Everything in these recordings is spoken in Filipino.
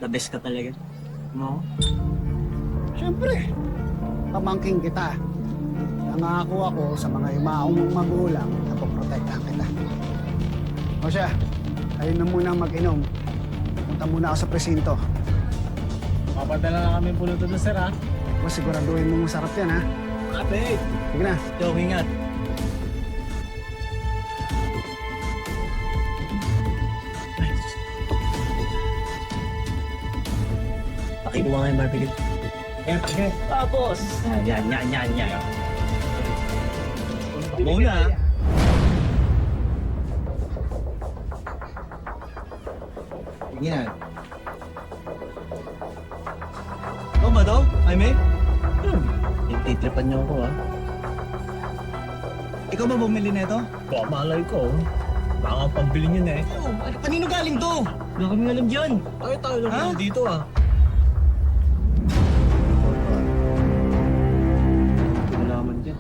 The best ka talaga. No? Siyempre, pamangking kita. Nangako ako sa mga yumaong magulang na poprotektahan kita. O siya, ayun na muna mag-inom. Punta muna ako sa presinto. Papadala na kami puluto doon, sir, ha? Mas siguraduhin mo masarap yan, ha? Ate! Sige na. Yo, ingat. Pakikuha nga yung barbecue. Okay. Tapos! Yan. Muna. Sige na. Ikaw ba daw, Jaime? Nagtitripan niyo ako, ha? Ikaw ba bumili nito? Baka malay ko. Baka pambili nyo na eh. Oh, kanino galing to? Wala kami alam dyan. Tayo lang Ha? dito, ah. Kinalaman dyan.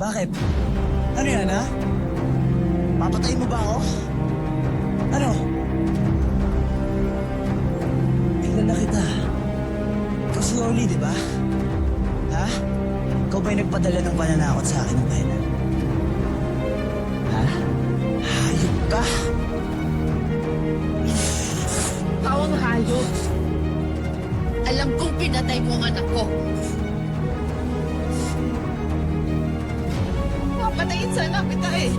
Bakit? Ano yan, ha? Papatayin mo ba ako? Ano? Tingnan na kita. Ikaw si Oli, di ba? Ha? Ikaw ba'y nagpadala ng pananakot sa akin ng kailan? Ha? Hayop ka? Tawang hayop. Alam kong pinatay mo ang anak ko. Papatayin sana kita eh.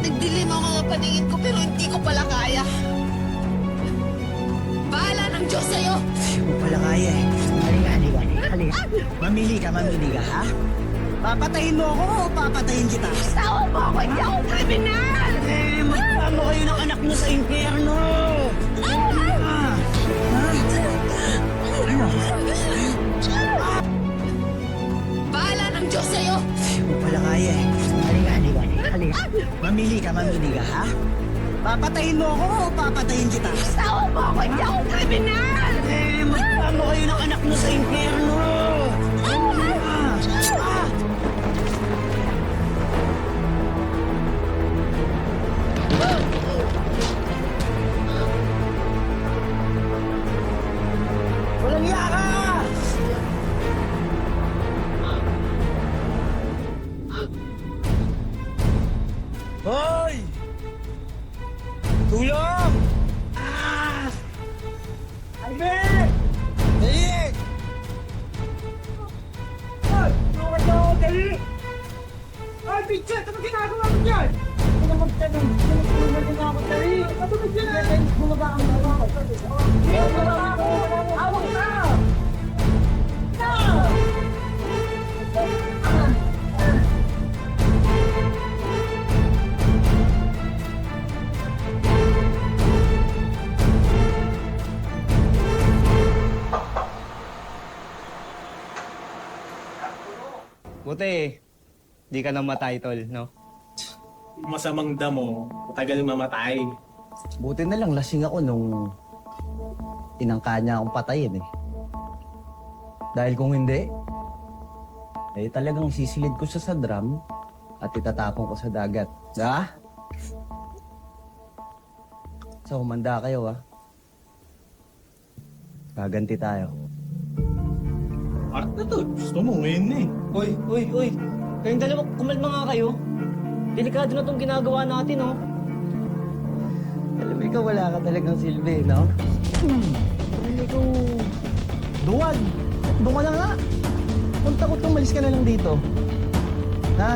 Nagdilim ang mga paningin ko pero hindi ko pala kaya. Bahala ng Diyos sa'yo. Hindi mo pala kaya eh. Halika. Mamili ka, ha? Papatayin mo ako o papatayin kita? Tawa mo ako, hindi ako kriminal! Magpamo kayo ng anak mo sa impyerno! Ah! Ha? Ano? Bahala ng Diyos sa'yo. Hindi mo pala kaya eh. Halika. Mamili ka, ha? Papatayin mo ako o papatayin kita? Tawa mo ako, hindi ako kriminal! Magpamo kayo ng anak mo sa impyerno! Ah! Ah! Walang iya ka! Hoy! Tulong! Ah! Albe! Dali! Ay! Tulungan niyo ako, dali! Ay, Vincent! Ano ginagawa mo dyan? Hindi na magtanong. Tulungan niyo na ako, dali! Ano ba dyan? Bumaba ang mga ako. Bumaba ako! Awag na! Buti, di ka namatay, tol, no? Masamang damo, matagal mamatay. Buti na lang lasing ako nung inangka niya akong patayin eh. Dahil kung hindi, eh talagang sisilid ko siya sa drum at itatapon ko sa dagat. Ha? So, humanda kayo, ha? Gaganti tayo. Art na to. Gusto mo ngayon na eh. Uy! Kayong dalawa, kumalma nga kayo. Delikado na tong ginagawa natin, oh. Alam mo, ikaw wala ka talagang silbi, no? Ikaw, duwag. Doon ka na nga. Kung takot kang malis ka na lang dito. Ha?